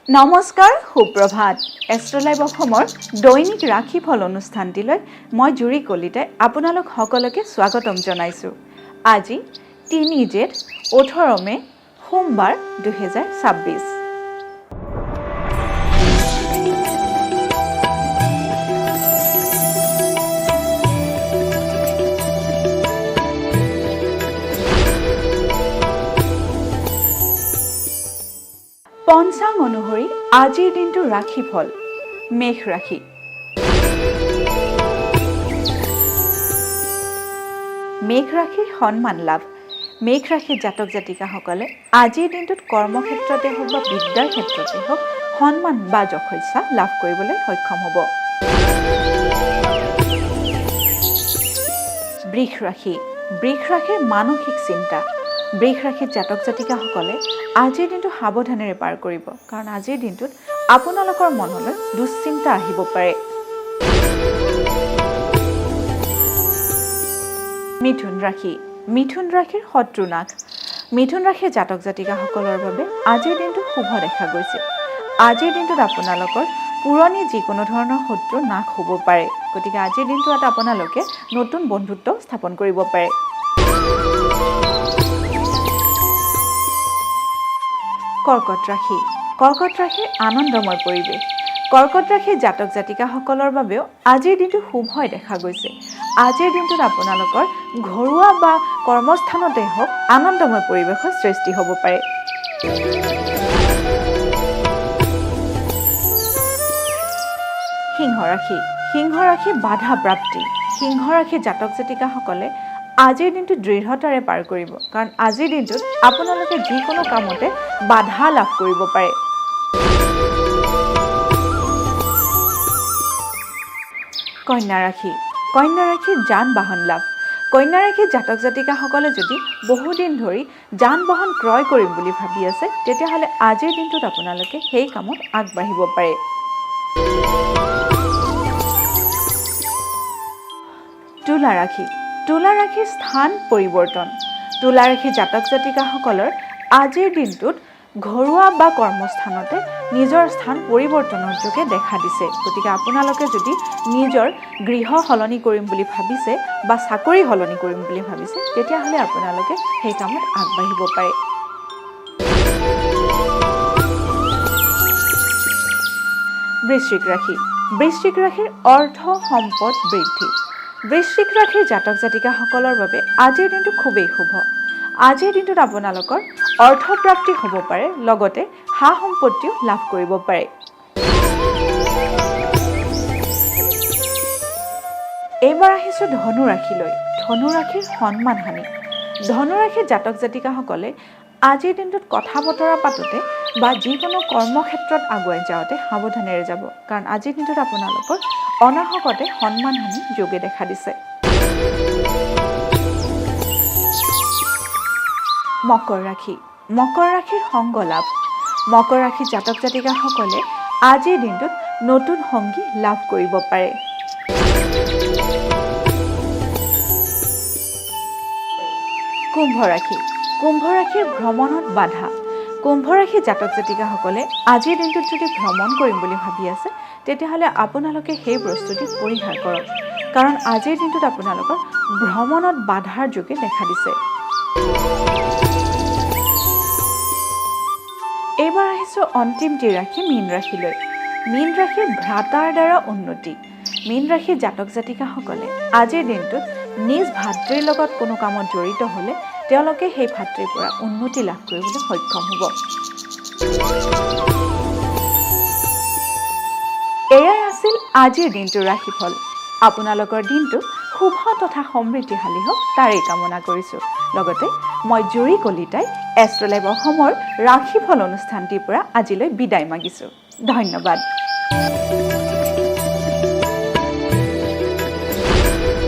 নমস্কাৰ সুপ্ৰভাত এষ্ট্ৰলাইভ অসমৰ দৈনিক ৰাশিফল অনুষ্ঠানটিলৈ মই জুৰি কলিতাই আপোনালোক সকলোকে স্বাগতম জনাইছোঁ। আজি ৩ জেঠ ১৮ মে সোমবাৰ ২০২৬। পঞ্চাং অনুসৰি আজিৰ দিনটোৰ ৰাশিফল মেষ ৰাশি। মেষ ৰাশিৰ সন্মান লাভ। মেষ ৰাশিৰ জাতক জাতিকাসকলে আজিৰ দিনটোত কৰ্মক্ষেত্ৰতে হওক বা বিদ্যাৰ ক্ষেত্ৰতে হওক সন্মান বা যশস্যা লাভ কৰিবলৈ সক্ষম হ'ব। বৃষ ৰাশি। বৃষ ৰাশিৰ মানসিক চিন্তা। বৃষ ৰাশিৰ জাতক জাতিকাসকলে আজিৰ দিনটো সাৱধানেৰে পাৰ কৰিব, কাৰণ আজিৰ দিনটোত আপোনালোকৰ মনলৈ দুশ্চিন্তা আহিব পাৰে। মিথুন ৰাশি। মিথুন ৰাশিৰ শত্ৰু নাশ। মিথুন ৰাশিৰ জাতক জাতিকাসকলৰ বাবে আজিৰ দিনটো শুভ দেখা গৈছে। আজিৰ দিনটোত আপোনালোকৰ পুৰণি যিকোনো ধৰণৰ শত্ৰু নাশ হ'ব পাৰে, গতিকে আজিৰ দিনটোত আপোনালোকে নতুন বন্ধুত্ব স্থাপন কৰিব পাৰে। কৰ্কট ৰাশি। কৰ্কট ৰাশিৰ আনন্দময় পৰিৱেশ। কৰ্কট ৰাশিৰ জাতক জাতিকাসকলৰ বাবেও আজিৰ দিনটো শুভ দেখা গৈছে। আজিৰ দিনটোত আপোনালোকৰ ঘৰুৱা বা কৰ্মস্থানতে হওক আনন্দময় পৰিৱেশৰ সৃষ্টি হ'ব পাৰে। সিংহ ৰাশি। সিংহ ৰাশিৰ বাধা প্ৰাপ্তি। সিংহ ৰাশিৰ জাতক জাতিকাসকলে আজিৰ দিনটো দৃঢ়তাৰে পাৰ কৰিব, কাৰণ আজিৰ দিনটোত আপোনালোকে যিকোনো কামতে বাধা লাভ কৰিব পাৰে। কন্যা ৰাশি। কন্যা ৰাশিৰ যান বাহন লাভ। কন্যা ৰাশিৰ জাতক জাতিকাসকলে যদি বহুদিন ধৰি যান বাহন ক্ৰয় কৰিম বুলি ভাবি আছে, তেতিয়াহ'লে আজিৰ দিনটোত আপোনালোকে সেই কামত আগবাঢ়িব পাৰে। তুলা ৰাশি। তুলা ৰাশিৰ স্থান পৰিৱৰ্তন। তুলা ৰাশিৰ জাতক জাতিকাসকলৰ আজিৰ দিনটোত ঘৰুৱা বা কৰ্মস্থানতে নিজৰ স্থান পৰিৱৰ্তনৰ যোগে দেখা দিছে, গতিকে আপোনালোকে যদি নিজৰ গৃহ সলনি কৰিম বুলি ভাবিছে বা চাকৰি সলনি কৰিম বুলি ভাবিছে, তেতিয়াহ'লে আপোনালোকে সেই কামত আগবাঢ়িব পাৰে। বৃশ্চিক ৰাশি। বৃশ্চিক ৰাশিৰ অৰ্থ সম্পদ বৃদ্ধি। বৃশ্চিক ৰাশিৰ জাতক জাতিকাসকলৰ বাবে আজিৰ দিনটো খুবেই শুভ। আজিৰ দিনটোত আপোনালোকৰ অৰ্থপ্ৰাপ্তি হ'ব পাৰে, লগতে সা সম্পত্তিও লাভ কৰিব পাৰে। এইবাৰ আহিছোঁ ধনু ৰাশিলৈ। ধনু ৰাশিৰ সন্মান হানি। ধনু ৰাশিৰ জাতক জাতিকাসকলে আজিৰ দিনটোত কথা বতৰা পাতোঁতে বা যিকোনো কৰ্মক্ষেত্ৰত আগুৱাই যাওঁতে সাৱধানেৰে যাব, কাৰণ আজিৰ দিনটোত আপোনালোকৰ অনাহকতে সন্মান হানি যোগে দেখা দিছে। মকৰ ৰাশি। মকৰ ৰাশিৰ সংগ লাভ। মকৰ ৰাশিৰ জাতক জাতিকাসকলে আজিৰ দিনটোত নতুন সংগী লাভ কৰিব পাৰে। কুম্ভ ৰাশি। কুম্ভ ৰাশিৰ ভ্ৰমণত বাধা। কুম্ভ ৰাশিৰ জাতক জাতিকাসকলে আজিৰ দিনটোত যদি ভ্ৰমণ কৰিম বুলি ভাবি আছে, তেতিয়াহ'লে আপোনালোকে সেই প্ৰস্তুতি পৰিহাৰ কৰক, কাৰণ আজিৰ দিনটোত আপোনালোকৰ ভ্ৰমণত বাধাৰ যোগে দেখা দিছে। এইবাৰ আহিছোঁ অন্তিমটি ৰাশি মীন ৰাশিলৈ। মীন ৰাশিৰ ভ্ৰাতাৰ দ্বাৰা উন্নতি। মীন ৰাশিৰ জাতক জাতিকাসকলে আজিৰ দিনটোত নিজ ভাতৃৰ লগত কোনো কামত জড়িত হ'লে তেওঁলোকে সেই ভাতৃৰ পৰা উন্নতি লাভ কৰিবলৈ সক্ষম হ'ব। এয়াই আছিল আজিৰ দিনটোৰ ৰাশিফল। আপোনালোকৰ দিনটো শুভ তথা সমৃদ্ধিশালী হওক তাৰেই কামনা কৰিছোঁ। লগতে মই জুৰি কলিতাই এষ্ট্ৰলাইভ অসমৰ ৰাশিফল অনুষ্ঠানটিৰ পৰা আজিলৈ বিদায় মাগিছোঁ। ধন্যবাদ।